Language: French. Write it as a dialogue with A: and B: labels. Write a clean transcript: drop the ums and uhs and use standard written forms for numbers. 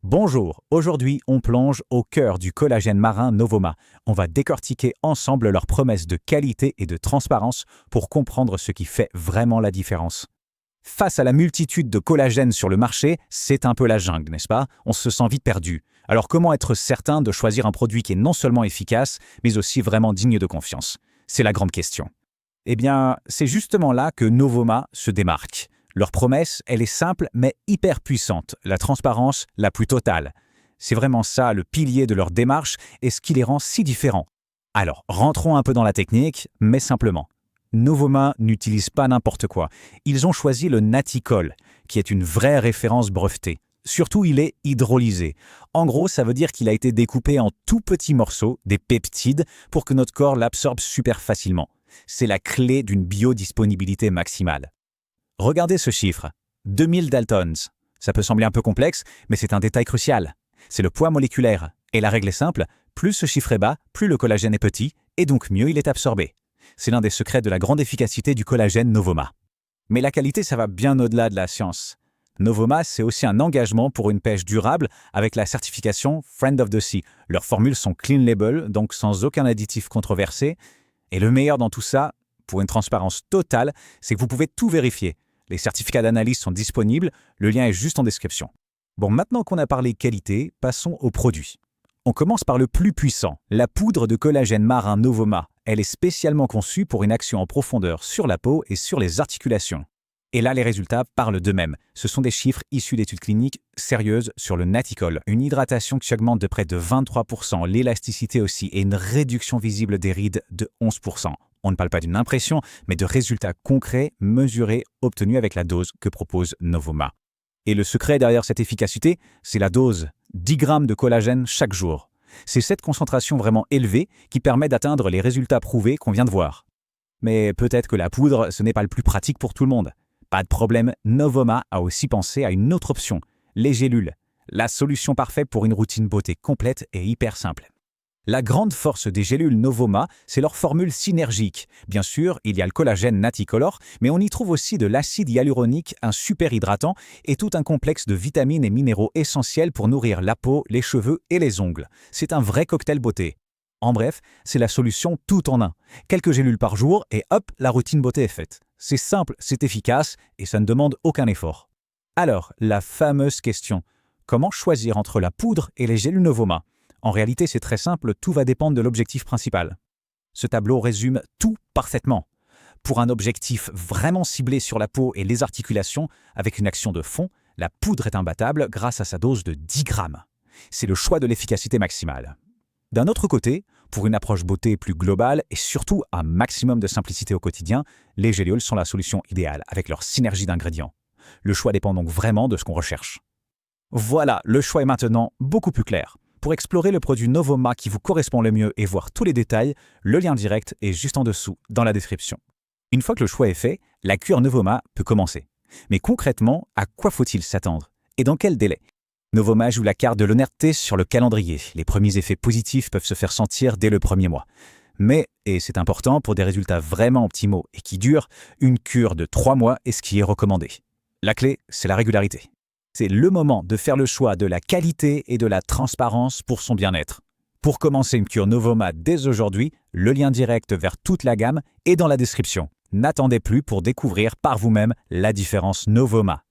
A: Bonjour, aujourd'hui on plonge au cœur du collagène marin Novoma. On va décortiquer ensemble leurs promesses de qualité et de transparence pour comprendre ce qui fait vraiment la différence. Face à la multitude de collagènes sur le marché, c'est un peu la jungle, n'est-ce pas? On se sent vite perdu. Alors comment être certain de choisir un produit qui est non seulement efficace, mais aussi vraiment digne de confiance? C'est la grande question. Eh bien, c'est justement là que Novoma se démarque. Leur promesse, elle est simple mais hyper puissante, la transparence la plus totale. C'est vraiment ça le pilier de leur démarche et ce qui les rend si différents. Alors, rentrons un peu dans la technique, mais simplement. Novoma n'utilise pas n'importe quoi. Ils ont choisi le Naticol, qui est une vraie référence brevetée. Surtout, il est hydrolysé. En gros, ça veut dire qu'il a été découpé en tout petits morceaux, des peptides, pour que notre corps l'absorbe super facilement. C'est la clé d'une biodisponibilité maximale. Regardez ce chiffre, 2000 Daltons. Ça peut sembler un peu complexe, mais c'est un détail crucial. C'est le poids moléculaire. Et la règle est simple, plus ce chiffre est bas, plus le collagène est petit, et donc mieux il est absorbé. C'est l'un des secrets de la grande efficacité du collagène Novoma. Mais la qualité, ça va bien au-delà de la science. Novoma, c'est aussi un engagement pour une pêche durable avec la certification Friend of the Sea. Leurs formules sont clean label, donc sans aucun additif controversé. Et le meilleur dans tout ça, pour une transparence totale, c'est que vous pouvez tout vérifier. Les certificats d'analyse sont disponibles, le lien est juste en description. Bon, maintenant qu'on a parlé qualité, passons aux produits. On commence par le plus puissant, la poudre de collagène marin Novoma. Elle est spécialement conçue pour une action en profondeur sur la peau et sur les articulations. Et là, les résultats parlent d'eux-mêmes. Ce sont des chiffres issus d'études cliniques sérieuses sur le Naticol. Une hydratation qui augmente de près de 23%, l'élasticité aussi, et une réduction visible des rides de 11%. On ne parle pas d'une impression, mais de résultats concrets, mesurés, obtenus avec la dose que propose Novoma. Et le secret derrière cette efficacité, c'est la dose, 10 grammes de collagène chaque jour. C'est cette concentration vraiment élevée qui permet d'atteindre les résultats prouvés qu'on vient de voir. Mais peut-être que la poudre, ce n'est pas le plus pratique pour tout le monde. Pas de problème, Novoma a aussi pensé à une autre option, les gélules. La solution parfaite pour une routine beauté complète et hyper simple. La grande force des gélules Novoma, c'est leur formule synergique. Bien sûr, il y a le collagène Naticolor, mais on y trouve aussi de l'acide hyaluronique, un super hydratant, et tout un complexe de vitamines et minéraux essentiels pour nourrir la peau, les cheveux et les ongles. C'est un vrai cocktail beauté. En bref, c'est la solution tout en un. Quelques gélules par jour et hop, la routine beauté est faite. C'est simple, c'est efficace et ça ne demande aucun effort. Alors, la fameuse question, comment choisir entre la poudre et les gélules Novoma ? En réalité, c'est très simple, tout va dépendre de l'objectif principal. Ce tableau résume tout parfaitement. Pour un objectif vraiment ciblé sur la peau et les articulations, avec une action de fond, la poudre est imbattable grâce à sa dose de 10 grammes. C'est le choix de l'efficacité maximale. D'un autre côté, pour une approche beauté plus globale et surtout un maximum de simplicité au quotidien, les gélules sont la solution idéale avec leur synergie d'ingrédients. Le choix dépend donc vraiment de ce qu'on recherche. Voilà, le choix est maintenant beaucoup plus clair. Pour explorer le produit Novoma qui vous correspond le mieux et voir tous les détails, le lien direct est juste en dessous, dans la description. Une fois que le choix est fait, la cure Novoma peut commencer. Mais concrètement, à quoi faut-il s'attendre? Et dans quel délai? Novoma joue la carte de l'honnêteté sur le calendrier. Les premiers effets positifs peuvent se faire sentir dès le premier mois. Mais, et c'est important pour des résultats vraiment optimaux et qui durent, une cure de 3 mois est ce qui est recommandé. La clé, c'est la régularité. C'est le moment de faire le choix de la qualité et de la transparence pour son bien-être. Pour commencer une cure Novoma dès aujourd'hui, le lien direct vers toute la gamme est dans la description. N'attendez plus pour découvrir par vous-même la différence Novoma.